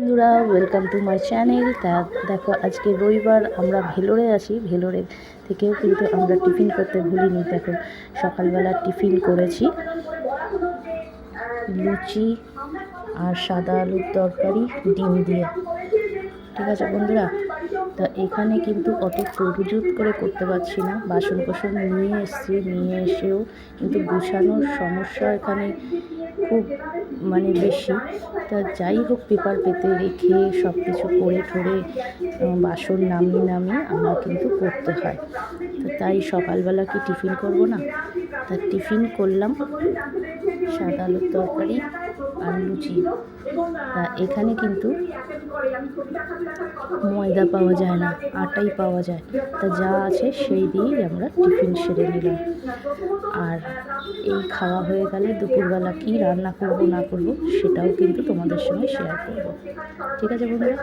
বন্ধুরা, welcome to my channel. তা দেখো, আজকে রবিবার, আমরা ভেলোরে আছি। ভেলোরে থেকেও কিন্তু আমরা টিফিন করতে ভুলিনি। দেখো, সকালবেলা টিফিন করেছি লুচি আর সাদা আলুর তরকারি ডিম দিয়ে। ঠিক আছে বন্ধুরা, তা এখানে কিন্তু অত তরুজুত করে করতে পারছি না। বাসন কোসন নিয়ে এসেও কিন্তু গুছানোর সমস্যা এখানে খুব বেশি। তা যাই হোক, পেপার পেতে রেখে সব কিছু করে ঠরে বাসন নামিয়ে আমার কিন্তু করতে হয়। তো তাই সকালবেলা কি টিফিন করব না, তা টিফিন করলাম সাদা আলুর তরকারি আর লুচি। তা এখানে কিন্তু ময়দা পাওয়া যায় না, আটাই পাওয়া যায়। তা যা আছে সেই দিয়েই আমরা টিফিন সেরে নিলাম। আর এই খাওয়া হয়ে গেলে দুপুরবেলা কি রান্না করব না করব সেটাও কিন্তু তোমাদের সঙ্গে শেয়ার করব। ঠিক আছে বন্ধুরা।